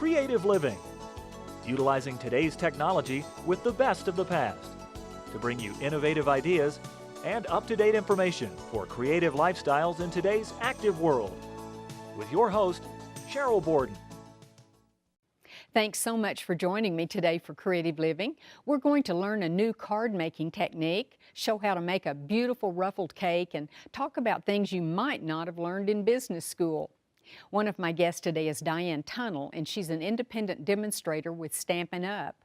Creative Living, utilizing today's technology with the best of the past to bring you innovative ideas and up-to-date information for creative lifestyles in today's active world. With your host, Sheryl Borden. Thanks so much for joining me today for Creative Living. We're going to learn a new card making technique, show how to make a beautiful ruffled cake, and talk about things you might not have learned in business school. One of my guests today is Diane Tunnell, and she's an independent demonstrator with Stampin' Up.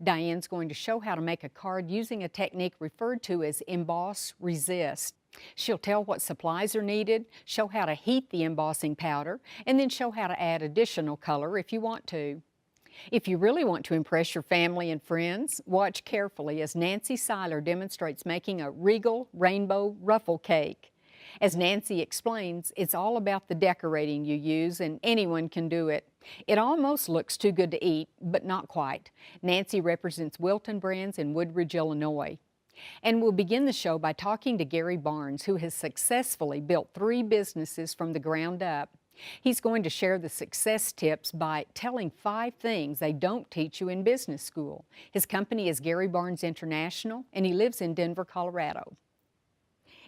Diane's going to show how to make a card using a technique referred to as emboss resist. She'll tell what supplies are needed, show how to heat the embossing powder, and then show how to add additional color if you want to. If you really want to impress your family and friends, watch carefully as Nancy Seiler demonstrates making a regal rainbow ruffle cake. As Nancy explains, it's all about the decorating you use, and anyone can do it. It almost looks too good to eat, but not quite. Nancy represents Wilton Brands in Woodridge, Illinois. And we'll begin the show by talking to Gary Barnes, who has successfully built 3 businesses from the ground up. He's going to share the success tips by telling 5 things they don't teach you in business school. His company is Gary Barnes International, and he lives in Denver, Colorado.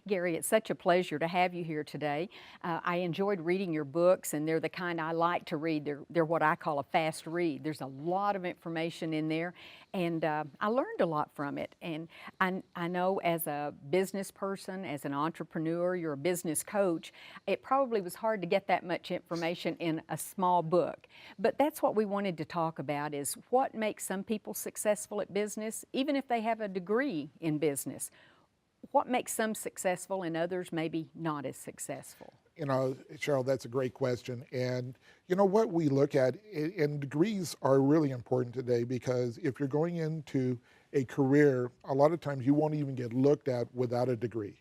Gary, it's such a pleasure to have you here today. I enjoyed reading your books, and they're the kind I like to read. They're what I call a fast read. There's a lot of information in there, and I learned a lot from it. And I know as a business person, as an entrepreneur, you're a business coach, it probably was hard to get that much information in a small book. But that's what we wanted to talk about, is what makes some people successful at business, even if they have a degree in business. What makes some successful and others maybe not as successful? You know, Sheryl, that's a great question. And you know what we look at, and degrees are really important today, because if you're going into a career, a lot of times you won't even get looked at without a degree.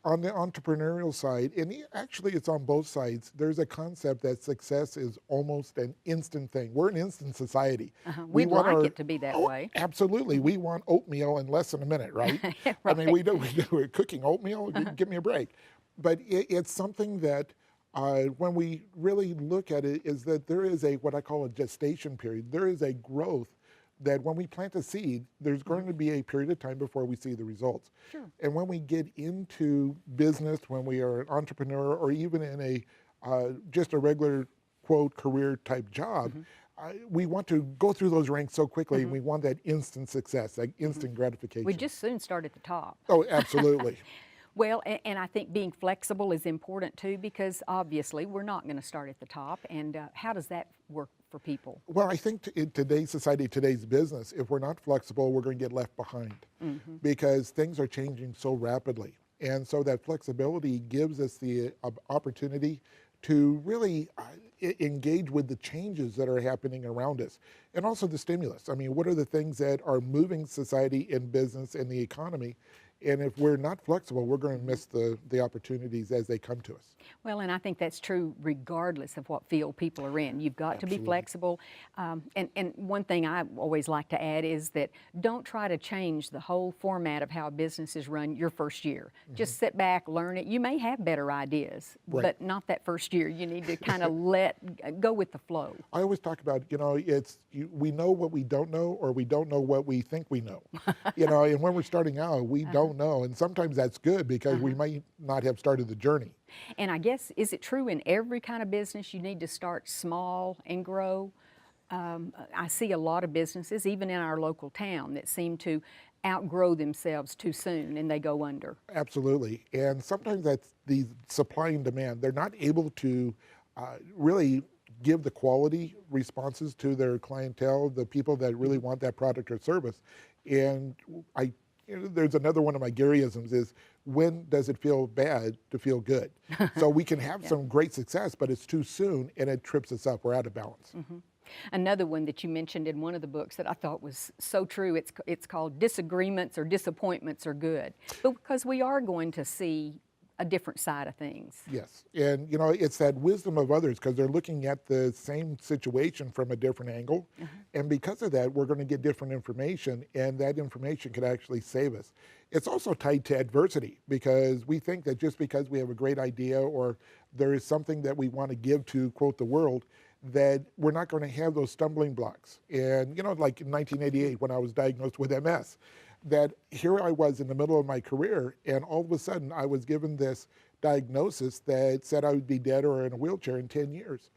On the entrepreneurial side, and actually it's on both sides, there's a concept that success is almost an instant thing. We're an instant society. We'd like it to be that way. Absolutely. We want oatmeal in less than a minute, right? Right. I mean, we're cooking oatmeal, give me a break. But it's something that when we really look at it, is that there is what I call a gestation period. There is a growth that when we plant a seed, there's going to be a period of time before we see the results. Sure. And when we get into business, when we are an entrepreneur, or even in a just a regular, quote, career type job, we want to go through those ranks so quickly, and we want that instant success, that instant gratification. We just soon start at the top. Oh, absolutely. Well, and I think being flexible is important too, because obviously we're not going to start at the top. And how does that work for people? Well, I think in today's society, today's business, if we're not flexible, we're going to get left behind, because things are changing so rapidly. And so that flexibility gives us the opportunity to really engage with the changes that are happening around us, and also the stimulus. I mean, what are the things that are moving society and business and the economy? And if we're not flexible, we're going to miss the opportunities as they come to us. Well, and I think that's true regardless of what field people are in. You've got to be flexible. And one thing I always like to add is that don't try to change the whole format of how a business is run your first year. Just sit back, learn it. You may have better ideas, but not that first year. You need to kind of go with the flow. I always talk about, you know, we know what we don't know, or we don't know what we think we know. You know, and when we're starting out, we don't know, and sometimes that's good, because we might not have started the journey. And I guess, is it true in every kind of business you need to start small and grow? I see a lot of businesses, even in our local town, that seem to outgrow themselves too soon and they go under. Absolutely. And sometimes that's the supply and demand. They're not able to really give the quality responses to their clientele, the people that really want that product or service. And there's another one of my Garyisms is, when does it feel bad to feel good? So we can have some great success, but it's too soon and it trips us up. We're out of balance. Another one that you mentioned in one of the books that I thought was so true, it's called Disagreements or Disappointments Are Good, because we are going to see a different side of things. Yes, and you know, it's that wisdom of others, because they're looking at the same situation from a different angle, and because of that, we're going to get different information, and that information could actually save us. It's also tied to adversity, because we think that just because we have a great idea or there is something that we want to give to, quote, the world, that we're not going to have those stumbling blocks. And, you know, like in 1988 when I was diagnosed with MS, that here I was in the middle of my career, and all of a sudden I was given this diagnosis that said I would be dead or in a wheelchair in 10 years.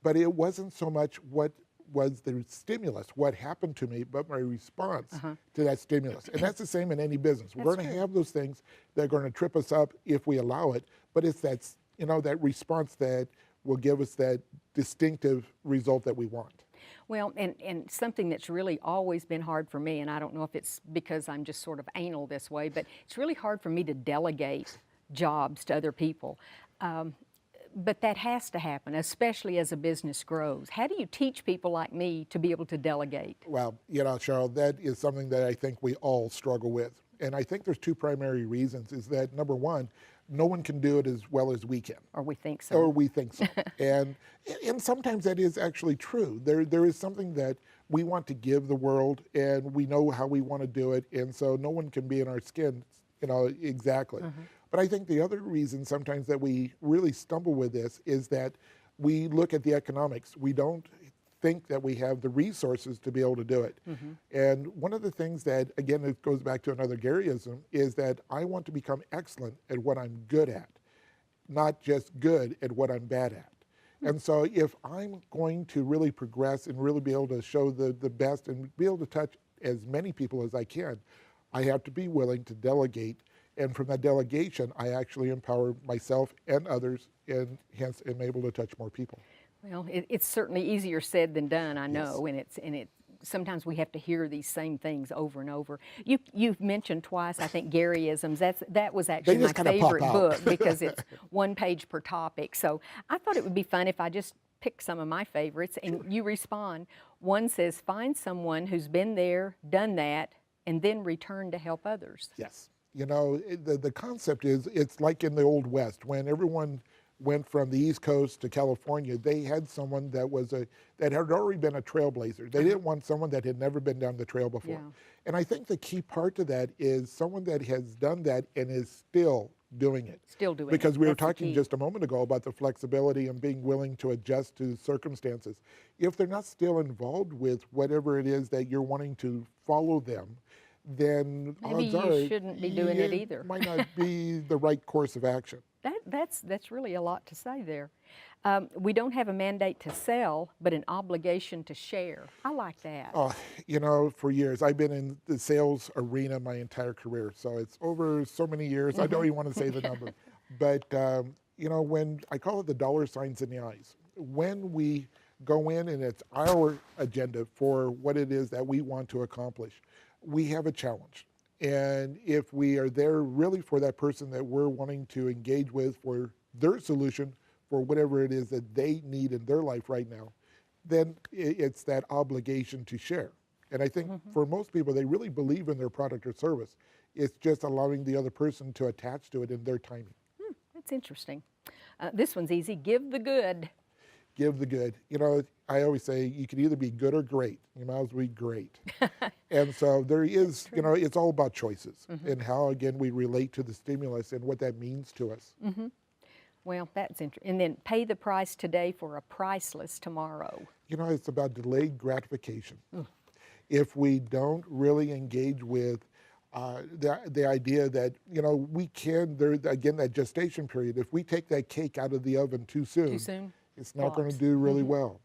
But it wasn't so much what was the stimulus, what happened to me, but my response to that stimulus. And that's the same in any business. We're going to have those things that are going to trip us up if we allow it, but it's that, you know, that response that will give us that distinctive result that we want. Well, and something that's really always been hard for me, and I don't know if it's because I'm just sort of anal this way, but it's really hard for me to delegate jobs to other people. But that has to happen, especially as a business grows. How do you teach people like me to be able to delegate? Well, you know, Sheryl, that is something that I think we all struggle with. And I think there's two primary reasons, is that number one, no one can do it as well as we can. Or we think so. Or we think so. and sometimes that is actually true. There is something that we want to give the world, and we know how we want to do it, and so no one can be in our skin, you know, exactly. But I think the other reason sometimes that we really stumble with this is that we look at the economics. We don't think that we have the resources to be able to do it. And one of the things that, again, it goes back to another Garyism, is that I want to become excellent at what I'm good at, not just good at what I'm bad at. And so if I'm going to really progress and really be able to show the best and be able to touch as many people as I can, I have to be willing to delegate. And from that delegation, I actually empower myself and others, and hence am able to touch more people. Well, it's certainly easier said than done, I know, and sometimes we have to hear these same things over and over. You've mentioned twice, I think, Garyisms. That was actually my favorite book because it's one page per topic. So I thought it would be fun if I just pick some of my favorites and you respond. One says, find someone who's been there, done that, and then return to help others. Yes. You know, the concept is, it's like in the Old West, when everyone went from the East Coast to California, they had someone that was that had already been a trailblazer. They didn't want someone that had never been down the trail before. And I think the key part to that is someone that has done that and is still doing it. Still doing it. Because we were talking just a moment ago about the flexibility and being willing to adjust to circumstances. If they're not still involved with whatever it is that you're wanting to follow them, then maybe odds are you shouldn't be doing it either. Might not be the right course of action. That's really a lot to say there. We don't have a mandate to sell, but an obligation to share. I like that. Oh, you know, for years, I've been in the sales arena my entire career. So it's over so many years. I don't even want to say the number. But, you know, when I call it the dollar signs in the eyes, when we go in and it's our agenda for what it is that we want to accomplish, we have a challenge. And if we are there really for that person that we're wanting to engage with for their solution for whatever it is that they need in their life right now, then it's that obligation to share. And I think for most people, they really believe in their product or service. It's just allowing the other person to attach to it in their timing. That's interesting. This one's easy. Give the good. Give the good. You know, I always say you can either be good or great. You might as well be great. And so there is, you know, it's all about choices and how, again, we relate to the stimulus and what that means to us. Well, that's interesting. And then pay the price today for a priceless tomorrow. You know, it's about delayed gratification. If we don't really engage with the idea that, you know, we can, again, that gestation period, if we take that cake out of the oven too soon, it's not going to do really well.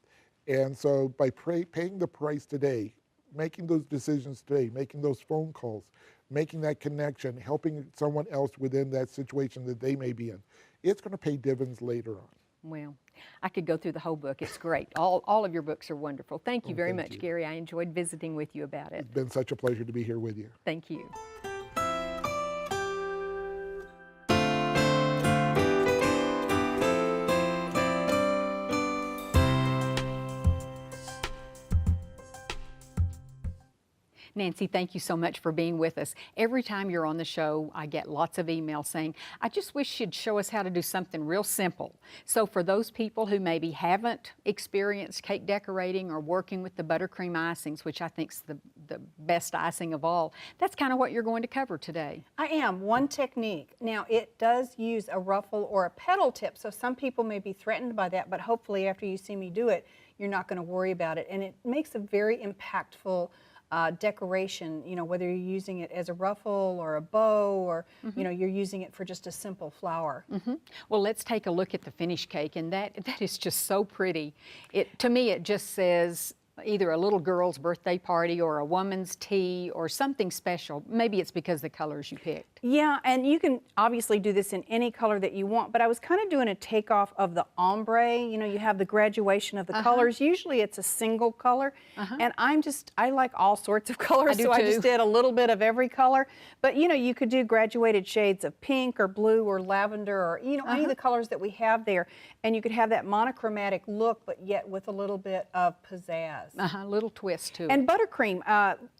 And so by paying the price today, making those decisions today, making those phone calls, making that connection, helping someone else within that situation that they may be in, it's going to pay dividends later on. Well, I could go through the whole book. It's great. All of your books are wonderful. Thank you very much, you. Gary. I enjoyed visiting with you about it. It's been such a pleasure to be here with you. Thank you. Nancy, thank you so much for being with us. Every time you're on the show, I get lots of emails saying, I just wish you'd show us how to do something real simple. So for those people who maybe haven't experienced cake decorating or working with the buttercream icings, which I think is the best icing of all, that's kind of what you're going to cover today. I am. One technique. Now, it does use a ruffle or a petal tip, so some people may be threatened by that, but hopefully after you see me do it, you're not going to worry about it. And it makes a very impactful decoration, you know, whether you're using it as a ruffle or a bow or, you know, you're using it for just a simple flower. Well, let's take a look at the finished cake, and that is just so pretty. To me, it just says either a little girl's birthday party or a woman's tea or something special. Maybe it's because of the colors you picked. Yeah, and you can obviously do this in any color that you want, but I was kind of doing a takeoff of the ombre. You know, you have the graduation of the colors. Usually it's a single color, and I like all sorts of colors, so I just did a little bit of every color. But, you know, you could do graduated shades of pink or blue or lavender or, you know, any of the colors that we have there, and you could have that monochromatic look, but yet with a little bit of pizzazz. A little twist to it. And buttercream,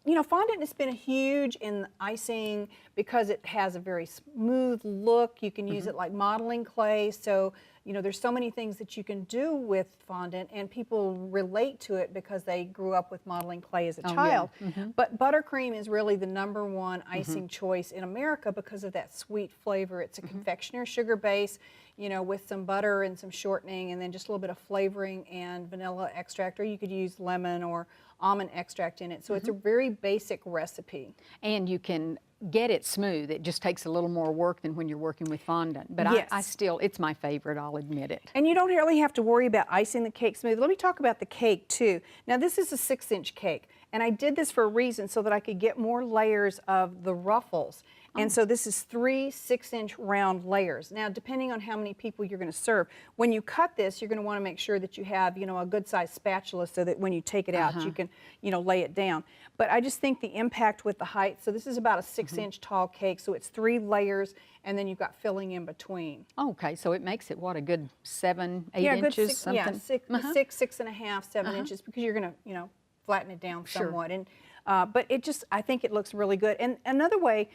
you know, fondant has been huge in icing because it has a very smooth look. You can use it like modeling clay. So, you know, there's so many things that you can do with fondant, and people relate to it because they grew up with modeling clay as a child. But buttercream is really the #1 icing choice in America because of that sweet flavor. It's a confectioner sugar base, you know, with some butter and some shortening and then just a little bit of flavoring and vanilla extract, or you could use lemon or almond extract in it. So it's a very basic recipe. And you can get it smooth. It just takes a little more work than when you're working with fondant. But Yes. I still, it's my favorite, I'll admit it. And you don't really have to worry about icing the cake smooth. Let me talk about the cake too. Now this is a 6-inch cake, and I did this for a reason so that I could get more layers of the ruffles. And so this is 3 6-inch round layers. Now, depending on how many people you're going to serve, when you cut this, you're going to want to make sure that you have, you know, a good-sized spatula so that when you take it out, you can, you know, lay it down. But I just think the impact with the height, so this is about a 6-inch tall cake, so it's 3 layers, and then you've got filling in between. Okay, so it makes it, what, a good 7, 8 Yeah, inches, good something? Yeah, 6 and a half, 7 inches, because you're going to, you know, flatten it down somewhat. And but it just, I think it looks really good. And another way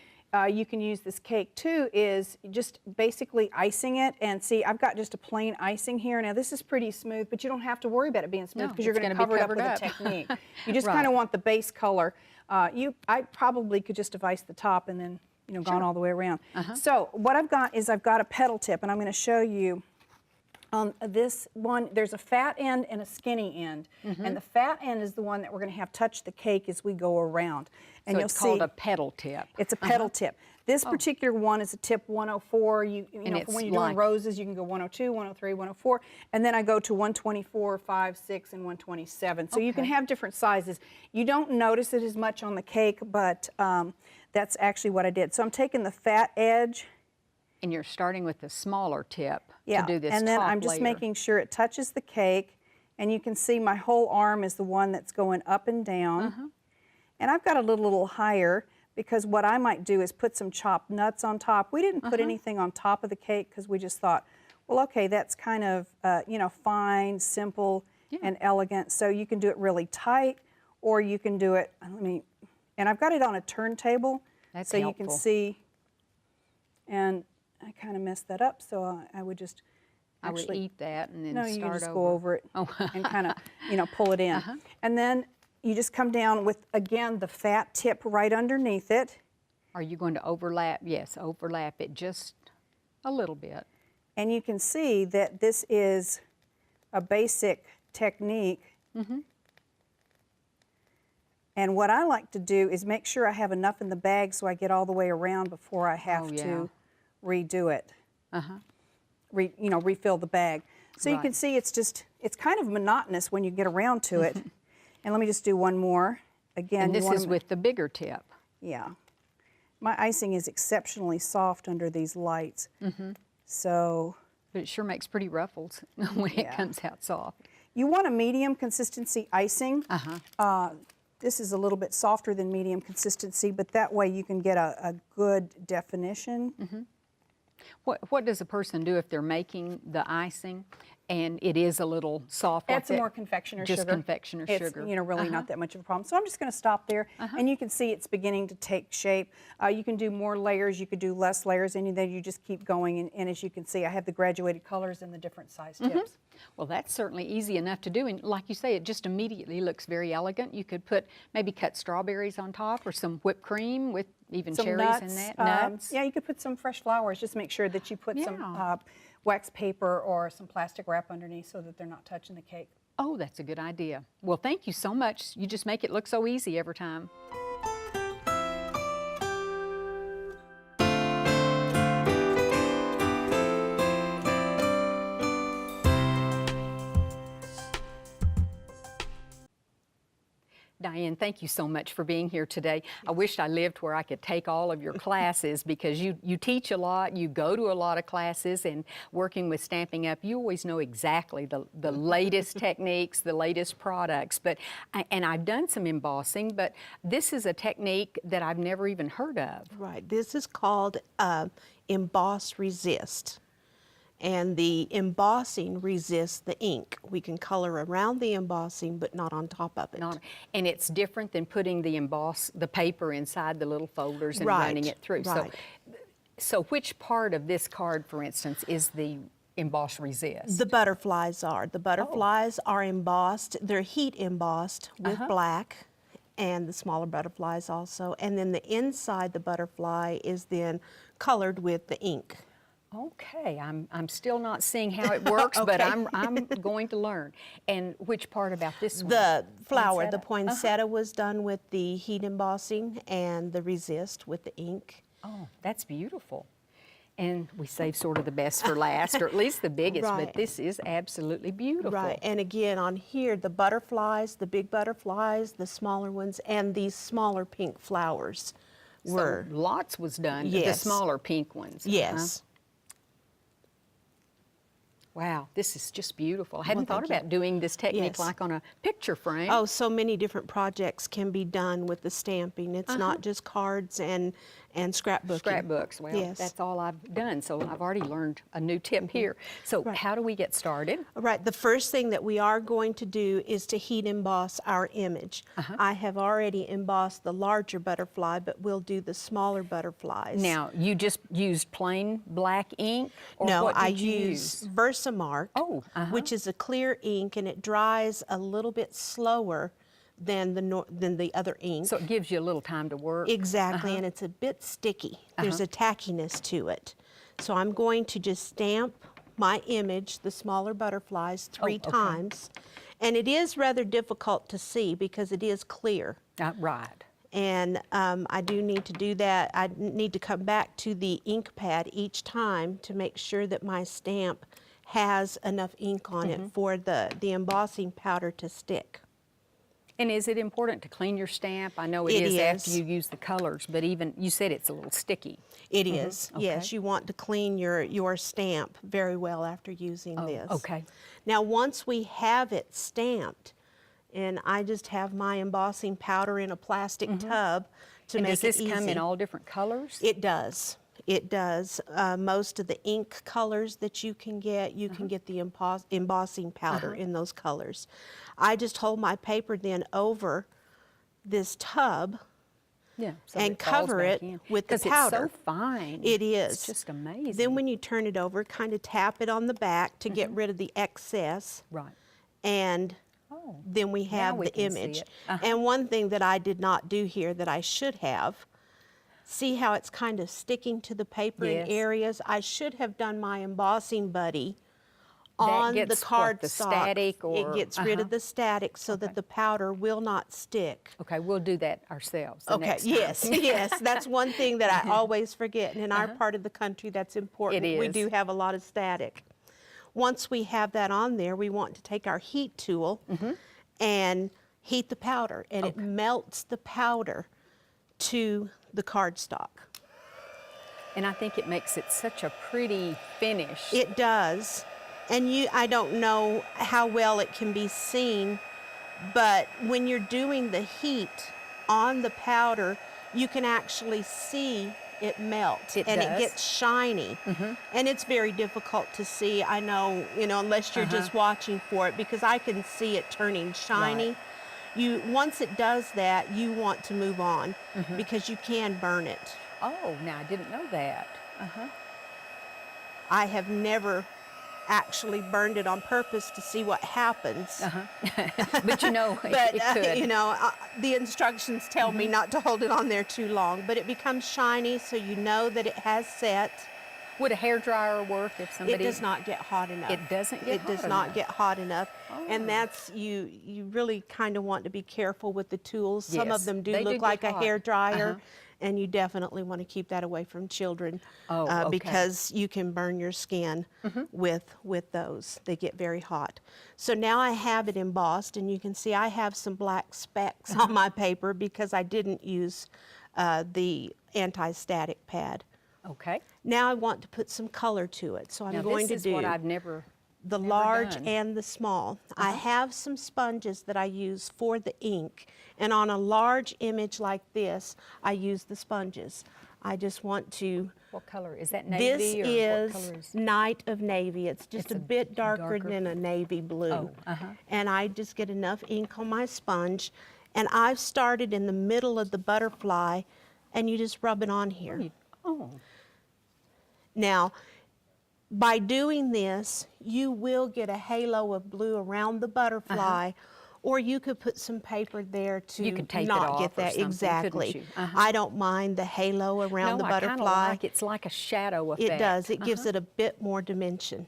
you can use this cake too is just basically icing it. And see, I've got just a plain icing here. Now this is pretty smooth, but you don't have to worry about it being smooth because you're going to cover it up with a technique. You just kind of want the base color. I probably could just have iced the top and then, you know, gone all the way around. So what I've got is I've got a petal tip, and I'm going to show you. This one, there's a fat end and a skinny end, and the fat end is the one that we're going to have touch the cake as we go around. And So you'll it's called see a petal tip. it's a petal tip. This particular one is a tip 104. You know, for when you're doing roses, you can go 102, 103, 104, and then I go to 124, 5, 6, and 127. So you can have different sizes. You don't notice it as much on the cake, but that's actually what I did. So I'm taking the fat edge. And you're starting with the smaller tip Yeah, to do this and then top I'm just layer. making sure it touches the cake, and you can see my whole arm is the one that's going up and down. And I've got a little higher because what I might do is put some chopped nuts on top. We didn't put anything on top of the cake because we just thought, well, okay, that's kind of, you know, fine, simple, and elegant. So you can do it really tight, or you can do it, and I've got it on a turntable, That's so helpful. you can see, and I kind of messed that up, so I would just actually, I would eat that and then no, start you just over. go over it and kind of, you know, pull it in. And then you just come down with, again, the fat tip right underneath it. Are you going to overlap? Yes, overlap it just a little bit. And you can see that this is a basic technique. And what I like to do is make sure I have enough in the bag so I get all the way around before I have to redo it. You know, refill the bag. So you can see it's just, it's kind of monotonous when you get around to it. And let me just do one more. Again, And this is with the bigger tip. Yeah. My icing is exceptionally soft under these lights. So But it sure makes pretty ruffles when it comes out soft. you want a medium consistency icing. This is a little bit softer than medium consistency, but that way you can get a good definition. What does a person do if they're making the icing and it is a little soft. Add like some that. more confectioner Just sugar. confectioner It's, sugar. you know, really not that much of a problem. So I'm just going to stop there, and you can see it's beginning to take shape. You can do more layers, you could do less layers, and then you just keep going. And as you can see, I have the graduated colors and the different size tips. Well, that's certainly easy enough to do, and like you say, it just immediately looks very elegant. You could put maybe cut strawberries on top, or some whipped cream with even Some cherries nuts. in that. Nuts. Yeah, you could put some fresh flowers. Just make sure that you put some wax paper or some plastic wrap underneath so that they're not touching the cake. Oh, that's a good idea. Well, thank you so much. You just make it look so easy every time. Diane, thank you so much for being here today. I wish I lived where I could take all of your classes because you teach a lot, you go to a lot of classes, and working with Stampin' Up, you always know exactly the latest techniques, the latest products. And I've done some embossing, but this is a technique that I've never even heard of. Right, this is called emboss resist. And the embossing resists the ink. We can color around the embossing, but not on top of it. And it's different than putting the paper inside the little folders and running it through. Right. So which part of this card, for instance, is the emboss resist? The butterflies are. The butterflies are embossed. They're heat embossed with black, and the smaller butterflies also. And then the inside the butterfly is then colored with the ink. Okay, I'm still not seeing how it works, but I'm going to learn. And which part about this one? The flower, the Poinsettia? poinsettia was done with the heat embossing, and the resist with the ink. Oh, that's beautiful. And we save sort of the best for last, or at least the biggest, but Right. this is absolutely beautiful. Right, and again on here, the butterflies, the big butterflies, the smaller ones, and these smaller pink flowers were. So lots was done, the Yes. smaller pink ones. Yes. Wow, this is just beautiful. I hadn't thought thank you. about doing this technique Yes. like on a picture frame. Oh, so many different projects can be done with the stamping. It's not just cards and scrapbooking. Scrapbooks. Well, Yes. that's all I've done, so I've already learned a new tip here. So how do we get started? All right, the first thing that we are going to do is to heat emboss our image. I have already embossed the larger butterfly, but we'll do the smaller butterflies. Now, you just used plain black ink? Or No, what I did you use Versamark, Oh, which is a clear ink, and it dries a little bit slower than the other ink. So it gives you a little time to work? Exactly, and it's a bit sticky. There's a tackiness to it. So I'm going to just stamp my image, the smaller butterflies, 3 times. And it is rather difficult to see because it is clear. Right. And I do need to do that. I need to come back to the ink pad each time to make sure that my stamp has enough ink on it for the embossing powder to stick. And is it important to clean your stamp? I know it is after you use the colors, but even, you said it's a little sticky. It is, yes. Okay. You want to clean your stamp very well after using this. Okay. Now, once we have it stamped, and I just have my embossing powder in a plastic tub to And make does this it easy. come in all different colors? It does. It does. Most of the ink colors that you can get, you can get the embossing powder in those colors. I just hold my paper then over this tub Yeah. So and it falls cover back it in. with the 'Cause powder. it's so fine. It is. It's just amazing. Then when you turn it over, kind of tap it on the back to get rid of the excess. Right. And then we have we the can see image. it. And one thing that I did not do here that I should have, see how it's kind of sticking to the paper Yes. in areas? I should have done my embossing buddy That on the gets what, cardstock. the static or- It gets rid of the static so that the powder will not stick. Okay, we'll do that ourselves the Okay, next time. yes, yes. That's one thing that I always forget. And in our part of the country, that's important. It We is. do have a lot of static. Once we have that on there, we want to take our heat tool and heat the powder. And it melts the powder to the cardstock. And I think it makes it such a pretty finish. It does. And I don't know how well it can be seen, but when you're doing the heat on the powder, you can actually see it melts It and does. it gets shiny. And it's very difficult to see, I know, you know, unless you're just watching for it, because I can see it turning shiny. Once it does that, you want to move on because you can burn it. Oh, now I didn't know that. I have never actually burned it on purpose to see what happens. But you know, But, it could. you know, the instructions tell me not to hold it on there too long, but it becomes shiny so you know that it has set. Would a hairdryer work if somebody... It does not get hot enough. It doesn't get It hot does not enough. get hot enough. Oh. And that's, you really kind of want to be careful with the tools. Some Yes, of them do they do look get like a hot. hairdryer, and you definitely want to keep that away from children Oh, okay. because you can burn your skin with those. They get very hot. So now I have it embossed, and you can see I have some black specks on my paper because I didn't use the anti-static pad. Okay. Now I want to put some color to it, so I'm Now going this to is do what I've never the large done. and the small. I have some sponges that I use for the ink, and on a large image like this, I use the sponges. I just want to... What color? Is that This navy or is what color is... Night of Navy. It's just It's a a bit darker darker- than a navy blue. Oh, And I just get enough ink on my sponge, and I've started in the middle of the butterfly, and you just rub it on here. Oh, Now, by doing this, you will get a halo of blue around the butterfly, or you could put some paper there to You could tape it not off get or that. something, couldn't Exactly. you? I don't mind the halo around no, the I kind of butterfly. like it's like a shadow effect. It does. It gives it a bit more dimension.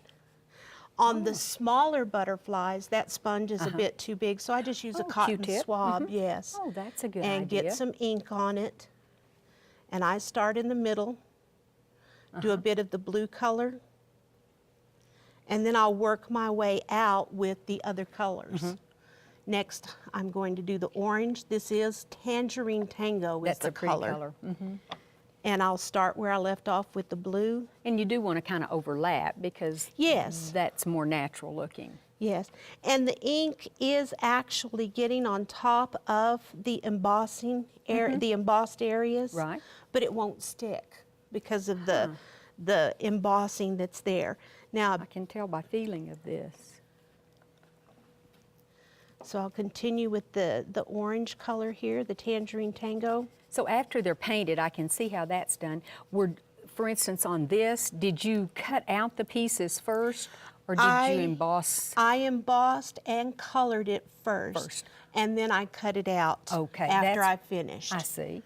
On the smaller butterflies, that sponge is a bit too big, so I just use a Oh, cotton Q-tip. swab, yes. Oh, that's a good and idea. get some ink on it. And I start in the middle, do a bit of the blue color, and then I'll work my way out with the other colors. Next, I'm going to do the orange. This is Tangerine Tango is That's the a pretty color. And I'll start where I left off with the blue. And you do want to kind of overlap because Yes. that's more natural looking. Yes, and the ink is actually getting on top of the embossing the embossed areas, Right. but it won't stick because of the embossing that's there. Now, I can tell by feeling of this. so I'll continue with the orange color here, the Tangerine Tango. So after they're painted, I can see how that's done. For instance, on this, did you cut out the pieces first, or did you emboss? I embossed and colored it first, and then I cut it out Okay, after that's- I finished. I see.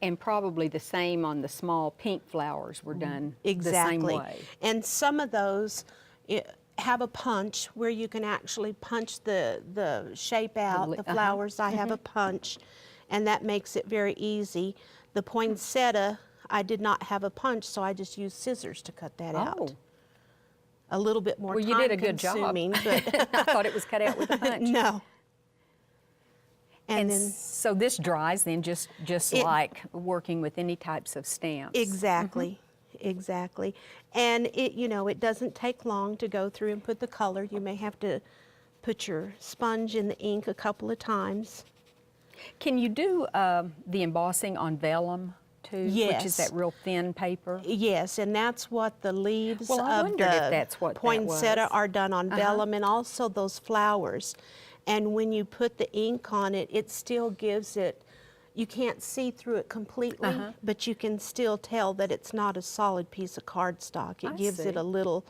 And probably the same on the small pink flowers were done Exactly. the same way. And some of those have a punch where you can actually punch the shape out, the flowers. I have a punch, and that makes it very easy. The poinsettia, I did not have a punch, so I just used scissors to cut that out. A little bit more Well, you did a good time-consuming, job. but I thought it was cut out with a punch. no. And then so this dries then just like working with any types of stamps. exactly, exactly. And it doesn't take long to go through and put the color. You may have to put your sponge in the ink a couple of times. Can you do the embossing on vellum too? Which is Yes. that real thin paper? Yes, and that's what the leaves Well, I of wondered if the that's what that poinsettia was. are done on vellum, and also those flowers. And when you put the ink on it, it still gives it, you can't see through it completely, but you can still tell that it's not a solid piece of cardstock. It I gives it see. a little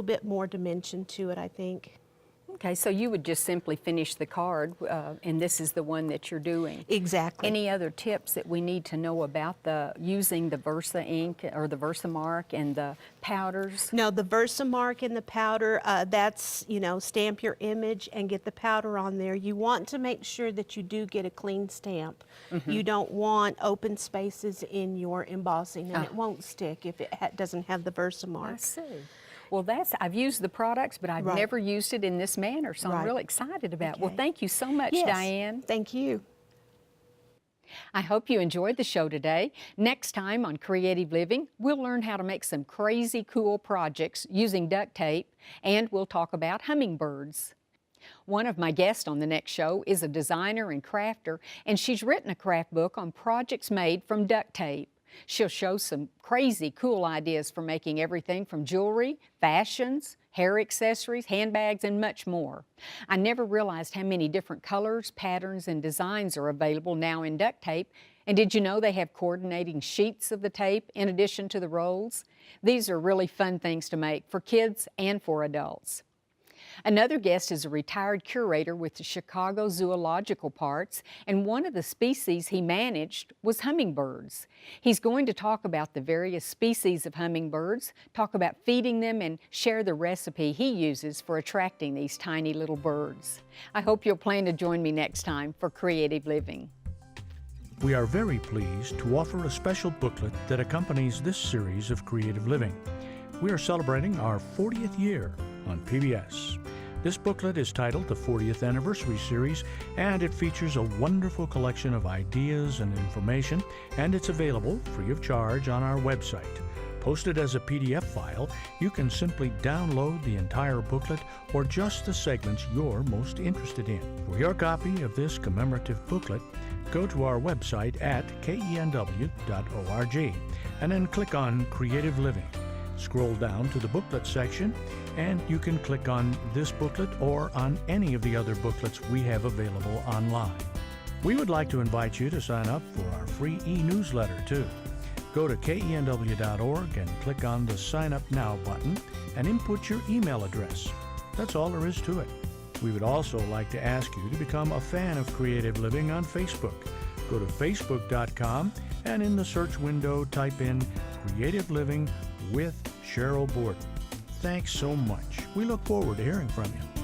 bit more dimension to it, I think. Okay, so you would just simply finish the card, and this is the one that you're doing. Exactly. Any other tips that we need to know about using the Versa ink or the Versamark and the powders? No, the Versamark and the powder, that's, stamp your image and get the powder on there. You want to make sure that you do get a clean stamp. You don't want open spaces in your embossing, and it won't stick if it doesn't have the Versamark. I see. Well, I've used the products, but I've Right. never used it in this manner, so I'm Right. really excited about it. Well, Okay. thank you so much, Yes, Diane. thank you. I hope you enjoyed the show today. Next time on Creative Living, we'll learn how to make some crazy cool projects using duct tape, and we'll talk about hummingbirds. One of my guests on the next show is a designer and crafter, and she's written a craft book on projects made from duct tape. She'll show some crazy cool ideas for making everything from jewelry, fashions, hair accessories, handbags, and much more. I never realized how many different colors, patterns, and designs are available now in duct tape. And did you know they have coordinating sheets of the tape in addition to the rolls? These are really fun things to make for kids and for adults. Another guest is a retired curator with the Chicago Zoological Parks, and one of the species he managed was hummingbirds. He's going to talk about the various species of hummingbirds, talk about feeding them, and share the recipe he uses for attracting these tiny little birds. I hope you'll plan to join me next time for Creative Living. We are very pleased to offer a special booklet that accompanies this series of Creative Living. We are celebrating our 40th year on PBS. This booklet is titled the 40th Anniversary Series, and it features a wonderful collection of ideas and information, and it's available free of charge on our website. Posted as a PDF file, you can simply download the entire booklet or just the segments you're most interested in. For your copy of this commemorative booklet, go to our website at kenw.org and then click on Creative Living. Scroll down to the booklet section and you can click on this booklet or on any of the other booklets we have available online. We would like to invite you to sign up for our free e-newsletter too. Go to kenw.org and click on the Sign Up Now button and input your email address. That's all there is to it. We would also like to ask you to become a fan of Creative Living on Facebook. Go to facebook.com and in the search window type in Creative Living with Sheryl Borden. Thanks so much. We look forward to hearing from you.